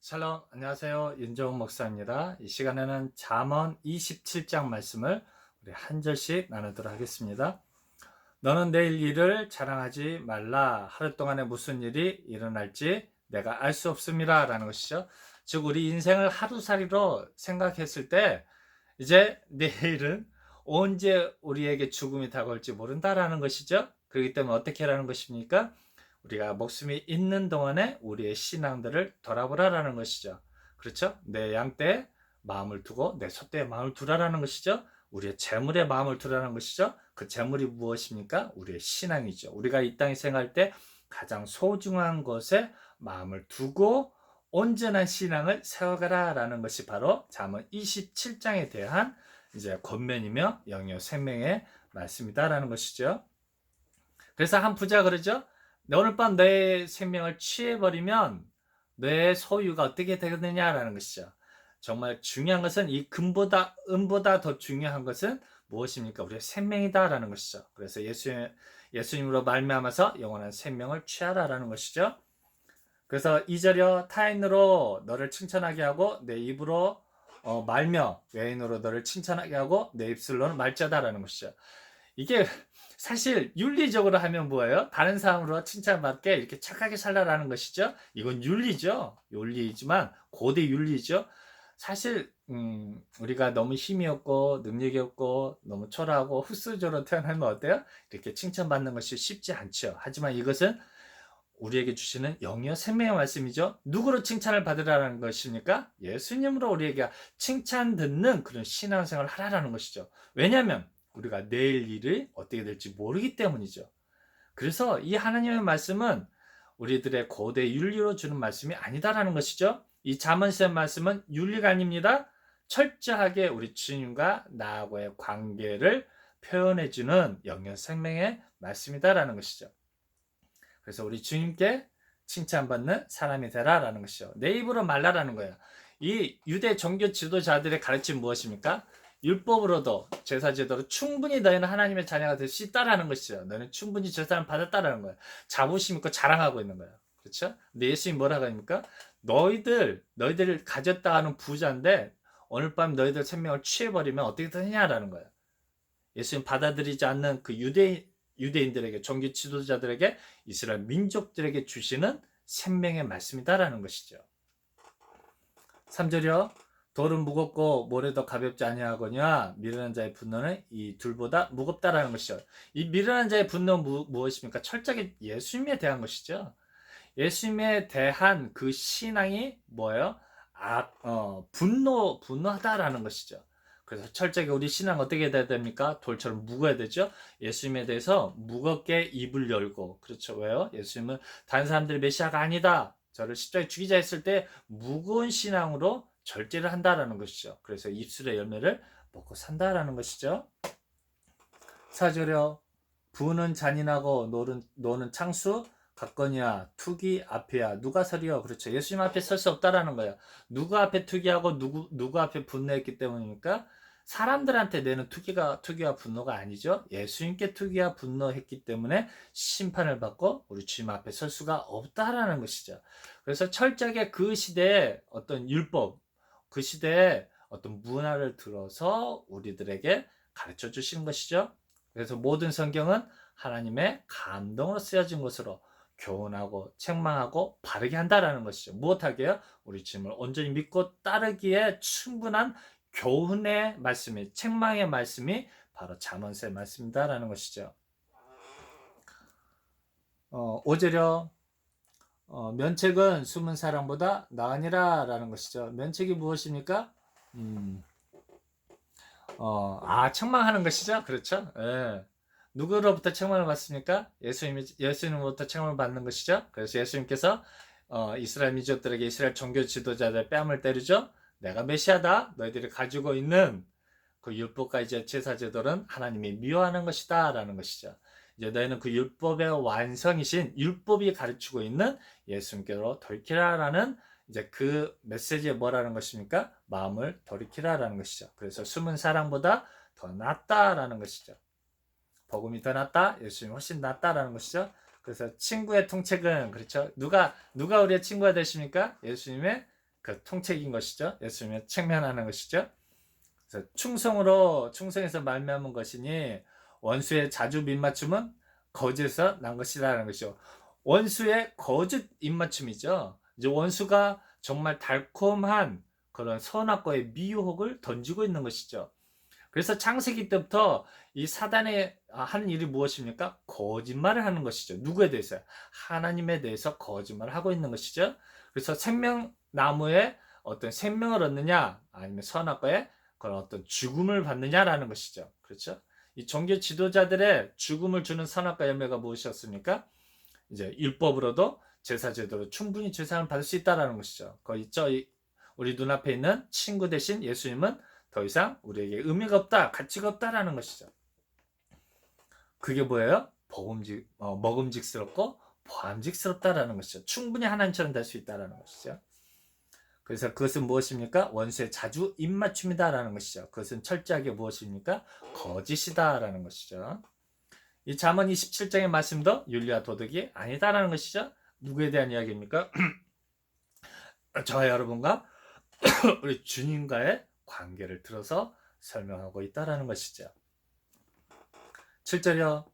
샬롬, 안녕하세요. 윤정훈 목사입니다. 이 시간에는 잠언 27장 말씀을 우리 한 절씩 나누도록 하겠습니다. 너는 내일 일을 자랑하지 말라. 하루 동안에 무슨 일이 일어날지 내가 알 수 없습니다. 라는 것이죠. 즉 우리 인생을 하루살이로 생각했을 때 이제 내일은 언제 우리에게 죽음이 다가올지 모른다라는 것이죠. 그렇기 때문에 어떻게 하라는 것입니까? 우리가 목숨이 있는 동안에 우리의 신앙들을 돌아보라라는 것이죠. 그렇죠? 내 양떼에 마음을 두고 내 소떼에 마음을 두라라는 것이죠. 우리의 재물에 마음을 두라는 것이죠. 그 재물이 무엇입니까? 우리의 신앙이죠. 우리가 이 땅에 생활할 때 가장 소중한 것에 마음을 두고 온전한 신앙을 세워가라라는 것이 바로 잠언 27장에 대한 이제 권면이며 영역 생명의 말씀이다라는 것이죠. 그래서 한 부자 그러죠. 오늘 밤 내 생명을 취해버리면 내 소유가 어떻게 되느냐라는 것이죠. 정말 중요한 것은 이 금보다 은보다 더 중요한 것은 무엇입니까? 우리의 생명이다라는 것이죠. 그래서 예수님으로 말미암아서 영원한 생명을 취하라라는 것이죠. 그래서 2절여 타인으로 너를 칭찬하게 하고 내 입으로 말며 외인으로 너를 칭찬하게 하고 내 입술로는 말자다라는 것이죠. 이게 사실 윤리적으로 하면 뭐예요? 다른 사람으로 칭찬받게 이렇게 착하게 살라라는 것이죠. 이건 윤리죠. 윤리이지만 고대 윤리죠. 사실 우리가 너무 힘이 없고 능력이 없고 너무 초라하고 흙수저로 태어나면 어때요? 이렇게 칭찬받는 것이 쉽지 않죠. 하지만 이것은 우리에게 주시는 영이요 생명의 말씀이죠. 누구로 칭찬을 받으라는 것입니까? 예수님으로 우리에게 칭찬 듣는 그런 신앙생활을 하라는 것이죠. 왜냐하면 우리가 내일 일이 어떻게 될지 모르기 때문이죠. 그래서 이 하나님의 말씀은 우리들의 고대 윤리로 주는 말씀이 아니다라는 것이죠. 이 잠언의 말씀은 윤리가 아닙니다. 철저하게 우리 주님과 나하고의 관계를 표현해주는 영역 생명의 말씀이다라는 것이죠. 그래서 우리 주님께 칭찬받는 사람이 되라라는 것이죠. 내 입으로 말라라는 거예요. 이 유대 종교 지도자들의 가르침은 무엇입니까? 율법으로도 제사제도로 충분히 너희는 하나님의 자녀가 될 수 있다라는 것이죠. 너는 충분히 제사를 받았다라는 거예요. 자부심 있고 자랑하고 있는 거예요. 그렇죠? 근데 예수님 뭐라고 합니까? 너희들 가졌다 하는 부자인데 오늘 밤 너희들 생명을 취해버리면 어떻게 되느냐라는 거예요. 예수님 받아들이지 않는 그 유대인들에게 종교 지도자들에게 이스라엘 민족들에게 주시는 생명의 말씀이다라는 것이죠. 3절이요. 돌은 무겁고 모래도 가볍지 아니하거니와 미련한 자의 분노는 이 둘보다 무겁다라는 것이죠. 이 미련한 자의 분노는 무엇입니까? 철저하게 예수님에 대한 것이죠. 예수님에 대한 그 신앙이 뭐예요? 분노하다라는 것이죠. 그래서 철저하게 우리 신앙 어떻게 돼야 됩니까? 돌처럼 무거워야 되죠. 예수님에 대해서 무겁게 입을 열고, 그렇죠. 왜요? 예수님은 다른 사람들이 메시아가 아니다, 저를 십자가에 죽이자 했을 때 무거운 신앙으로 절제를 한다라는 것이죠. 그래서 입술의 열매를 먹고 산다라는 것이죠. 4절여 부는 잔인하고 노는 창수 같거니와 투기 앞에야 누가 서리요. 그렇죠. 예수님 앞에 설 수 없다라는 거예요. 누구 앞에 투기하고 누구 앞에 분노했기 때문입니까? 사람들한테 내는 투기와 분노가 아니죠. 예수님께 투기와 분노했기 때문에 심판을 받고 우리 주님 앞에 설 수가 없다라는 것이죠. 그래서 철저하게 그 시대의 어떤 율법, 그 시대의 어떤 문화를 들어서 우리들에게 가르쳐 주시는 것이죠. 그래서 모든 성경은 하나님의 감동으로 쓰여진 것으로 교훈하고 책망하고 바르게 한다라는 것이죠. 무엇하게요? 우리 주님을 온전히 믿고 따르기에 충분한 교훈의 말씀이, 책망의 말씀이 바로 잠언의 말씀이다라는 것이죠. 5절여 면책은 숨은 사랑보다 나으니라 라는 것이죠. 면책이 무엇입니까? 책망하는 것이죠. 그렇죠. 예. 누구로부터 책망을 받습니까? 예수님으로부터 책망을 받는 것이죠. 그래서 예수님께서 이스라엘 민족들에게 이스라엘 종교 지도자들의 뺨을 때리죠. 내가 메시아다. 너희들이 가지고 있는 그 율법과 이제 제사 제도는 하나님이 미워하는 것이다라는 것이죠. 이제 너희는 그 율법의 완성이신 율법이 가르치고 있는 예수님께로 돌이키라라는 이제 그 메시지에 뭐라는 것입니까? 마음을 돌이키라라는 것이죠. 그래서 숨은 사랑보다 더 낫다라는 것이죠. 복음이 더 낫다, 예수님이 훨씬 낫다라는 것이죠. 그래서 친구의 통책은 그렇죠. 누가 우리의 친구가 되십니까? 예수님의 그 통책인 것이죠. 예수님을 책면하는 것이죠. 그래서 충성해서 말미암은 것이니 원수의 자주 입맞춤은 거짓에서 난 것이라는 것이죠. 원수의 거짓 입맞춤이죠. 이제 원수가 정말 달콤한 그런 선악과의 미혹을 던지고 있는 것이죠. 그래서 창세기 때부터 이 사단이 하는 일이 무엇입니까? 거짓말을 하는 것이죠. 누구에 대해서? 하나님에 대해서 거짓말을 하고 있는 것이죠. 그래서 생명나무에 어떤 생명을 얻느냐, 아니면 선악과에 그런 어떤 죽음을 받느냐라는 것이죠. 그렇죠? 이 종교 지도자들의 죽음을 주는 선악과 열매가 무엇이었습니까? 이제 율법으로도 제사 제도로 충분히 제사를 받을 수 있다라는 것이죠. 거의 우리 눈앞에 있는 친구 대신 예수님은 더 이상 우리에게 의미가 없다, 가치가 없다라는 것이죠. 그게 뭐예요? 먹음직스럽고 보암직스럽다라는 것이죠. 충분히 하나님처럼 될 수 있다라는 것이죠. 그래서 그것은 무엇입니까? 원수의 자주 입맞춤이다라는 것이죠. 그것은 철저하게 무엇입니까? 거짓이다라는 것이죠. 이 잠언 27장의 말씀도 윤리와 도덕이 아니다라는 것이죠. 누구에 대한 이야기입니까? 저와 여러분과 우리 주님과의 관계를 들어서 설명하고 있다라는 것이죠. 7절이요.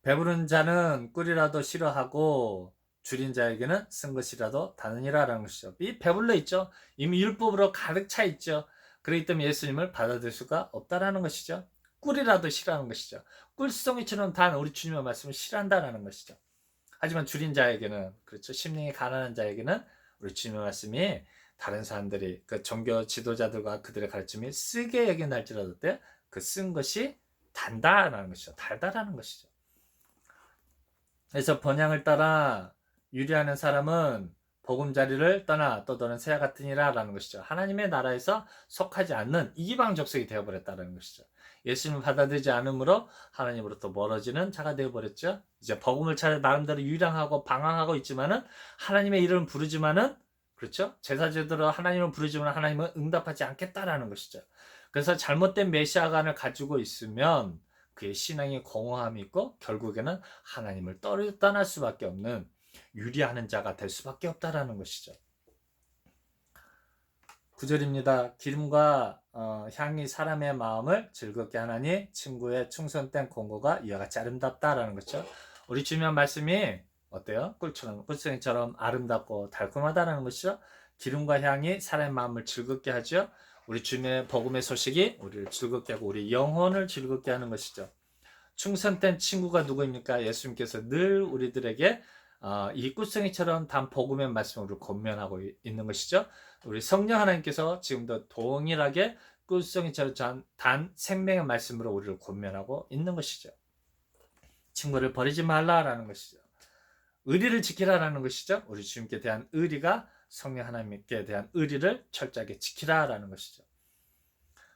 배부른 자는 꿀이라도 싫어하고 줄인 자에게는 쓴 것이라도 다느니라라는 것이죠. 이 배불러 있죠. 이미 율법으로 가득 차 있죠. 그렇기 때문에 예수님을 받아들일 수가 없다라는 것이죠. 꿀이라도 싫어하는 것이죠. 꿀송이처럼 단 우리 주님의 말씀을 싫어한다라는 것이죠. 하지만 줄인 자에게는, 그렇죠, 심령이 가난한 자에게는 우리 주님의 말씀이 다른 사람들이 그 종교 지도자들과 그들의 가르침이 쓰게 여긴할지라도 때 그 쓴 것이 단다라는 것이죠. 달다라는 것이죠. 그래서 번향을 따라 유리하는 사람은 보금자리를 떠나 떠도는 새와 같으니라 라는 것이죠. 하나님의 나라에서 속하지 않는 이방족속이 되어버렸다는 것이죠. 예수님을 받아들이지 않으므로 하나님으로부터 멀어지는 자가 되어버렸죠. 이제 복음을 잘 나름대로 유량하고 방황하고 있지만은 하나님의 이름을 부르지만은, 그렇죠? 제사제대로 하나님을 부르지만 하나님은 응답하지 않겠다라는 것이죠. 그래서 잘못된 메시아관을 가지고 있으면 그의 신앙이 공허함이 있고 결국에는 하나님을 떠날 수밖에 없는 유리하는 자가 될 수밖에 없다라는 것이죠. 9절입니다. 기름과 향이 사람의 마음을 즐겁게 하나니 친구의 충성된 공고가 이와 같이 아름답다라는 거죠. 우리 주님의 말씀이 어때요? 꿀송이처럼 아름답고 달콤하다라는 것이죠. 기름과 향이 사람의 마음을 즐겁게 하죠. 우리 주님의 복음의 소식이 우리를 즐겁게 하고 우리 영혼을 즐겁게 하는 것이죠. 충성된 친구가 누구입니까? 예수님께서 늘 우리들에게 이 꿀송이처럼 단 복음의 말씀으로 권면하고 있는 것이죠. 우리 성령 하나님께서 지금도 동일하게 꿀송이처럼 단 생명의 말씀으로 우리를 권면하고 있는 것이죠. 친구를 버리지 말라라는 것이죠. 의리를 지키라라는 것이죠. 우리 주님께 대한 의리가 성령 하나님께 대한 의리를 철저하게 지키라라는 것이죠.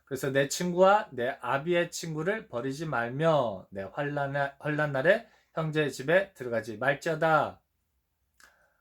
그래서 내 친구와 내 아비의 친구를 버리지 말며 내 환난 날에 형제의 집에 들어가지 말지어다.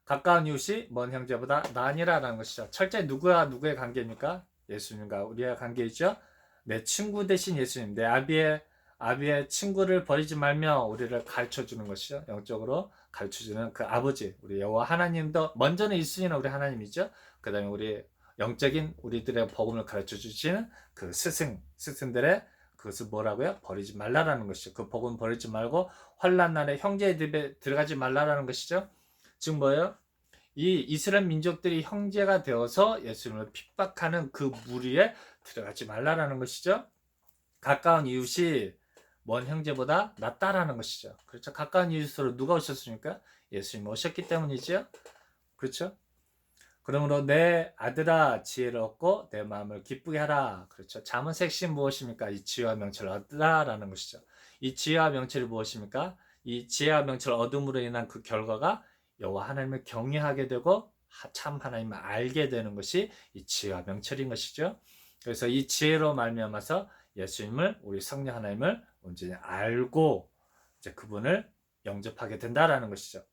가까운 이웃이 먼 형제보다 나으니라라는 것이죠. 철저히 누구와 누구의 관계입니까? 예수님과 우리의 관계이죠. 내 친구 대신 예수님, 내 아비의 친구를 버리지 말며 우리를 가르쳐주는 것이죠. 영적으로 가르쳐주는 그 아버지, 우리 여호와 하나님도 먼저는 1순위는 우리 하나님이죠. 그 다음에 우리 영적인 우리들의 복음을 가르쳐 주시는 그 스승들의 그것을 뭐라고요? 버리지 말라라는 것이죠. 그 복음 버리지 말고 환난 날에 형제의 집에 들어가지 말라라는 것이죠. 즉 뭐예요? 이 이스라엘 민족들이 형제가 되어서 예수님을 핍박하는 그 무리에 들어가지 말라라는 것이죠. 가까운 이웃이 먼 형제보다 낫다라는 것이죠. 그렇죠. 가까운 이웃으로 누가 오셨습니까? 예수님 오셨기 때문이죠. 그렇죠. 그러므로 내 아들아 지혜를 얻고 내 마음을 기쁘게 하라. 그렇죠. 잠언 핵심 무엇입니까? 이 지혜와 명철을 얻으라라는 것이죠. 이 지혜와 명철이 무엇입니까? 이 지혜와 명철을 얻음으로 인한 그 결과가 여호와 하나님을 경외하게 되고 참 하나님을 알게 되는 것이 이 지혜와 명철인 것이죠. 그래서 이 지혜로 말미암아서 예수님을, 우리 성령 하나님을 온전히 알고 이제 그분을 영접하게 된다라는 것이죠.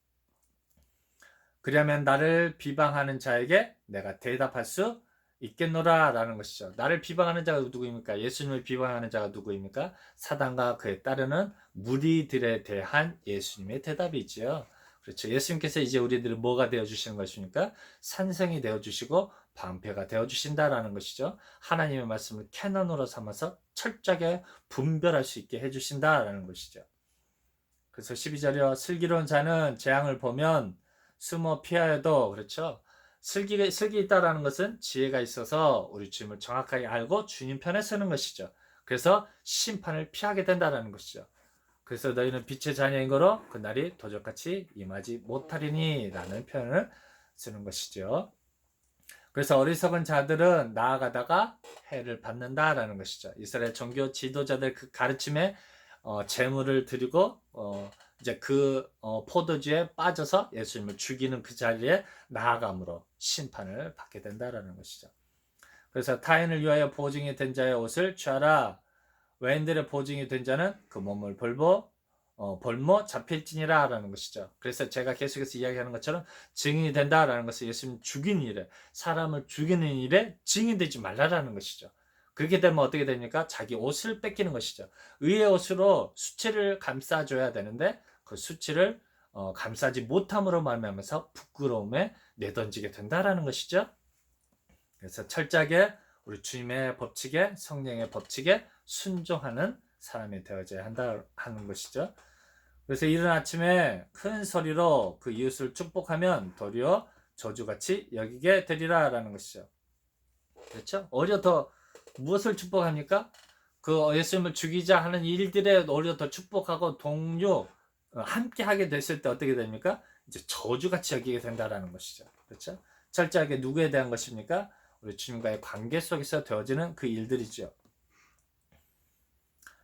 그러면 나를 비방하는 자에게 내가 대답할 수 있겠노라 라는 것이죠. 나를 비방하는 자가 누구입니까? 예수님을 비방하는 자가 누구입니까? 사단과 그에 따르는 무리들에 대한 예수님의 대답이 있지요. 그렇죠. 예수님께서 이제 우리들을 뭐가 되어 주시는 것입니까? 산성이 되어 주시고 방패가 되어 주신다라는 것이죠. 하나님의 말씀을 캐논으로 삼아서 철저하게 분별할 수 있게 해 주신다라는 것이죠. 그래서 12절이요. 슬기로운 자는 재앙을 보면 숨어 피하여도, 그렇죠. 슬기 있다라는 것은 지혜가 있어서 우리 주님을 정확하게 알고 주님 편에 서는 것이죠. 그래서 심판을 피하게 된다라는 것이죠. 그래서 너희는 빛의 자녀인 거로 그날이 도적같이 임하지 못하리니 라는 표현을 쓰는 것이죠. 그래서 어리석은 자들은 나아가다가 해를 받는다라는 것이죠. 이스라엘 종교 지도자들 그 가르침에 재물을 드리고 이제 그 포도주에 빠져서 예수님을 죽이는 그 자리에 나아감으로 심판을 받게 된다라는 것이죠. 그래서 타인을 위하여 보증이 된 자의 옷을 취하라. 외인들의 보증이 된 자는 그 몸을 벌모 잡힐지니라 라는 것이죠. 그래서 제가 계속해서 이야기하는 것처럼 증인이 된다라는 것은 예수님 죽인 일에, 사람을 죽이는 일에 증인되지 말라라는 것이죠. 그렇게 되면 어떻게 됩니까? 자기 옷을 뺏기는 것이죠. 의의 옷으로 수치를 감싸줘야 되는데 그 수치를 감싸지 못함으로 말미암아서 부끄러움에 내던지게 된다라는 것이죠. 그래서 철저하게 우리 주님의 법칙에, 성령의 법칙에 순종하는 사람이 되어져야 한다 하는 것이죠. 그래서 이른 아침에 큰 소리로 그 이웃을 축복하면 도리어 저주같이 여기게 되리라 라는 것이죠. 그렇죠? 오히려 더 무엇을 축복합니까? 그 예수님을 죽이자 하는 일들에 오히려 더 축복하고 동료 함께 하게 됐을 때 어떻게 됩니까? 이제 저주같이 여기게 된다라는 것이죠. 그렇죠? 철저하게 누구에 대한 것입니까? 우리 주님과의 관계 속에서 되어지는 그 일들이죠.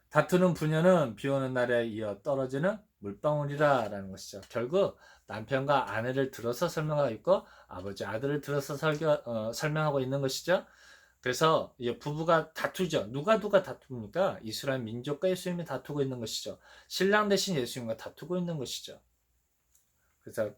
다투는 부녀는 비 오는 날에 이어 떨어지는 물방울이라 라는 것이죠. 결국 남편과 아내를 들어서 설명하고 있고 아버지 아들을 들어서 설명하고 있는 것이죠. 그래서 부부가 다투죠. 누가 다툽니까? 이스라엘 민족과 예수님이 다투고 있는 것이죠. 신랑 대신 예수님과 다투고 있는 것이죠. 그래서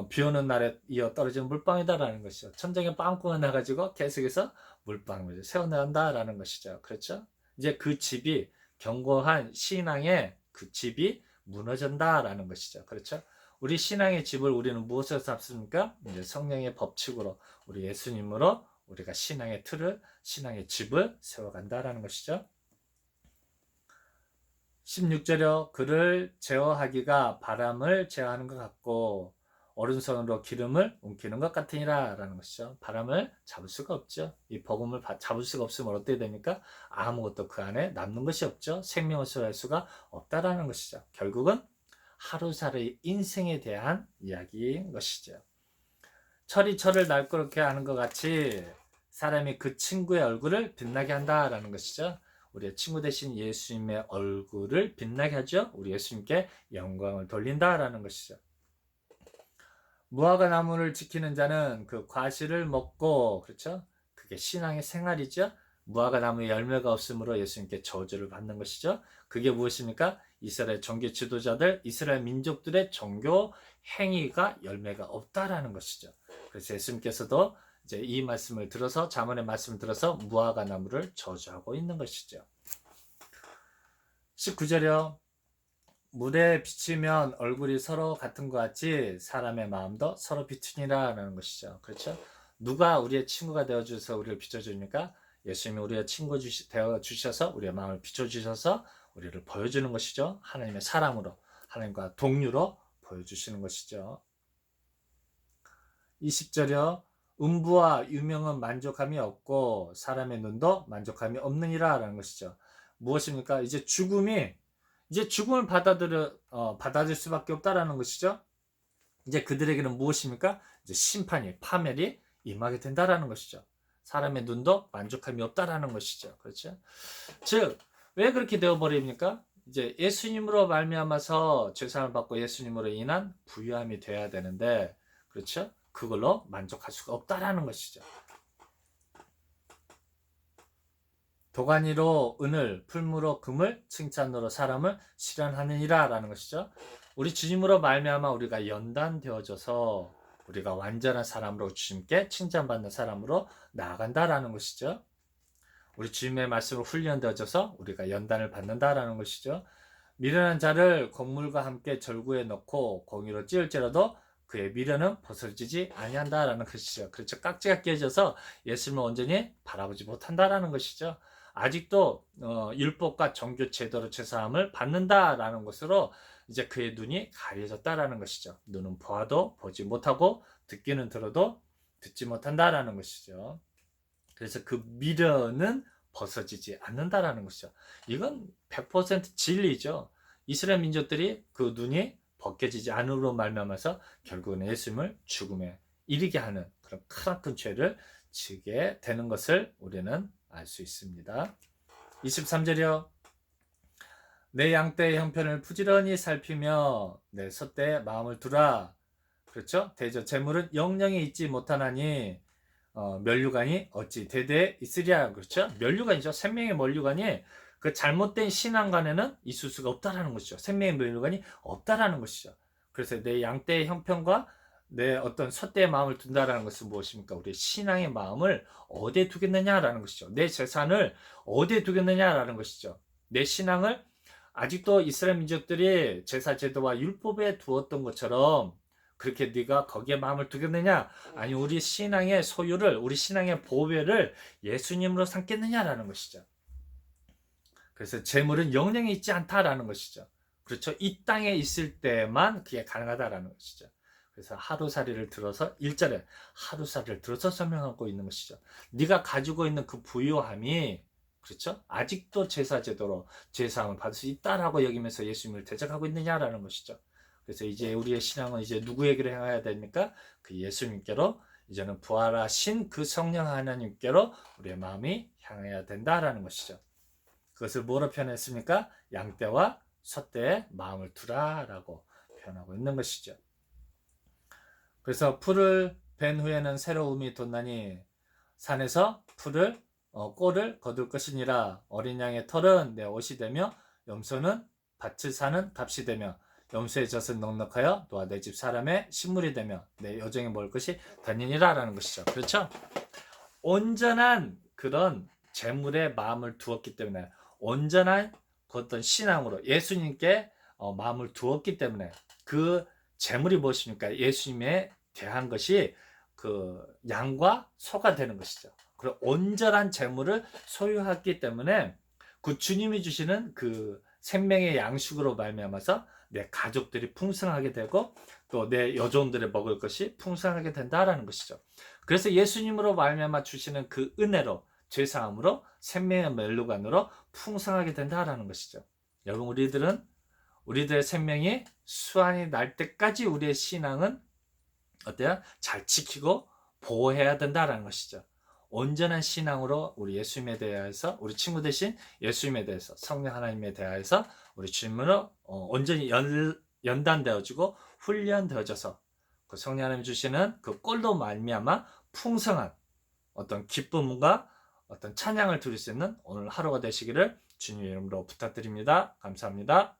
비 오는 날에 이어 떨어지는 물방울이다라는 것이죠. 천장에 빵꾸가 나가지고 계속해서 물방울을 새어나간다라는 것이죠. 그렇죠? 이제 그 집이 견고한 신앙의 그 집이 무너진다라는 것이죠. 그렇죠? 우리 신앙의 집을 우리는 무엇으로 삼습니까? 이제 성령의 법칙으로 우리 예수님으로 우리가 신앙의 틀을, 신앙의 집을 세워간다라는 것이죠. 16절에 그를 제어하기가 바람을 제어하는 것 같고 오른손으로 기름을 움키는 것 같으니라 라는 것이죠. 바람을 잡을 수가 없죠. 이 복음을 잡을 수가 없으면 어떻게 됩니까? 아무것도 그 안에 남는 것이 없죠. 생명을 소유할 수가 없다라는 것이죠. 결국은 하루살이 인생에 대한 이야기인 것이죠. 철이 철을 날카롭게 하는 것 같이 사람이 그 친구의 얼굴을 빛나게 한다라는 것이죠. 우리의 친구 대신 예수님의 얼굴을 빛나게 하죠. 우리 예수님께 영광을 돌린다라는 것이죠. 무화과 나무를 지키는 자는 그 과실을 먹고, 그렇죠? 그게 신앙의 생활이죠. 무화과 나무에 열매가 없으므로 예수님께 저주를 받는 것이죠. 그게 무엇입니까? 이스라엘 종교 지도자들, 이스라엘 민족들의 종교 행위가 열매가 없다라는 것이죠. 그래서 예수님께서도 이제 이 말씀을 들어서, 잠언의 말씀을 들어서 무화과 나무를 저주하고 있는 것이죠. 19절이요. 물에 비치면 얼굴이 서로 같은 것 같이 사람의 마음도 서로 비추니라 라는 것이죠. 그렇죠? 누가 우리의 친구가 되어주셔서 우리를 비춰줍니까? 예수님이 우리의 친구 되어주셔서 우리의 마음을 비춰주셔서 우리를 보여주는 것이죠. 하나님의 사람으로, 하나님과 동료로 보여주시는 것이죠. 20절이요. 음부와 유명은 만족함이 없고 사람의 눈도 만족함이 없느니라 라는 것이죠. 무엇입니까? 이제 죽음을 받아들일 수밖에 없다라는 것이죠. 이제 그들에게는 무엇입니까? 이제 심판이, 파멸이 임하게 된다라는 것이죠. 사람의 눈도 만족함이 없다라는 것이죠. 그렇죠? 즉, 왜 그렇게 되어버립니까? 이제 예수님으로 말미암아서 죄사함을 받고 예수님으로 인한 부유함이 돼야 되는데, 그렇죠? 그걸로 만족할 수가 없다라는 것이죠. 도가니로 은을, 풀무로 금을, 칭찬으로 사람을 실현하느니라 라는 것이죠. 우리 주님으로 말미암아 우리가 연단되어져서 우리가 완전한 사람으로 주님께 칭찬받는 사람으로 나아간다라는 것이죠. 우리 주님의 말씀으로 훈련되어져서 우리가 연단을 받는다라는 것이죠. 미련한 자를 곡물과 함께 절구에 넣고 공의로 찌을지라도 그의 미련은 벗어지지 아니한다라는 것이죠. 그렇죠. 깍지가 끼어져서 예수님을 온전히 바라보지 못한다라는 것이죠. 아직도 율법과 종교 제도로 죄사함을 받는다라는 것으로 이제 그의 눈이 가려졌다라는 것이죠. 눈은 보아도 보지 못하고 듣기는 들어도 듣지 못한다라는 것이죠. 그래서 그 미련은 벗어지지 않는다라는 것이죠. 이건 100% 진리죠. 이스라엘 민족들이 그 눈이 벗겨지지 않으로 말미암아서 결국은 예수님을 죽음에 이르게 하는 그런 크나큰 죄를 지게 되는 것을 우리는 알 수 있습니다. 23절이요. 내 양떼의 형편을 부지런히 살피며 내 솥대에 마음을 두라. 그렇죠? 대저 재물은 영영에 있지 못하나니 면류관이 어찌 대대에 있으랴. 그렇죠? 면류관이죠. 생명의 면류관이 그 잘못된 신앙관에는 있을 수가 없다라는 것이죠. 생명의 면류관이 없다라는 것이죠. 그래서 내 양떼의 형편과 내 어떤 솥대의 마음을 둔다라는 것은 무엇입니까? 우리 신앙의 마음을 어디에 두겠느냐라는 것이죠. 내 재산을 어디에 두겠느냐라는 것이죠. 내 신앙을 아직도 이스라엘 민족들이 제사 제도와 율법에 두었던 것처럼 그렇게 네가 거기에 마음을 두겠느냐? 아니 우리 신앙의 소유를 우리 신앙의 보배를 예수님으로 삼겠느냐라는 것이죠. 그래서 재물은 영영에 있지 않다라는 것이죠. 그렇죠? 이 땅에 있을 때만 그게 가능하다라는 것이죠. 그래서 하루살이를 들어서 1절에 하루살이를 들어서 설명하고 있는 것이죠. 네가 가지고 있는 그 부유함이 그렇죠? 아직도 제사 제도로 제사함을 받을 수 있다라고 여기면서 예수님을 대적하고 있느냐라는 것이죠. 그래서 이제 우리의 신앙은 이제 누구에게로 향해야 됩니까? 그 예수님께로 이제는 부활하신 그 성령 하나님께로 우리의 마음이 향해야 된다라는 것이죠. 그것을 뭐로 표현했습니까? 양떼와 솥대에 마음을 두라라고 표현하고 있는 것이죠. 그래서 풀을 벤 후에는 새로움이 돋나니 산에서 풀을 꼴을 거둘 것이니라. 어린 양의 털은 내 옷이 되며 염소는 밭을 사는 값이 되며 염소의 젖은 넉넉하여 너와 내 집 사람의 식물이 되며 내 여정에 먹을 것이 다니니라 라는 것이죠. 그렇죠? 온전한 그런 재물에 마음을 두었기 때문에 온전한 그 어떤 신앙으로 예수님께 마음을 두었기 때문에 그 재물이 무엇입니까? 예수님에 대한 것이 그 양과 소가 되는 것이죠. 그리고 온전한 재물을 소유했기 때문에 그 주님이 주시는 그 생명의 양식으로 말미암아서 내 가족들이 풍성하게 되고 또 내 여종들의 먹을 것이 풍성하게 된다라는 것이죠. 그래서 예수님으로 말미암아 주시는 그 은혜로 죄사함으로 생명의 멜로관으로 풍성하게 된다라는 것이죠. 여러분 우리들의 생명이 수완이 날 때까지 우리의 신앙은 어때요? 잘 지키고 보호해야 된다라는 것이죠. 온전한 신앙으로 우리 예수님에 대해서 우리 친구 대신 예수님에 대해서 성령 하나님에 대해서 우리 주님으로 온전히 연단되어지고 훈련되어져서 그 성령 하나님 주시는 그 꼴로 말미암아 풍성한 어떤 기쁨과 어떤 찬양을 드릴 수 있는 오늘 하루가 되시기를 주님의 이름으로 부탁드립니다. 감사합니다.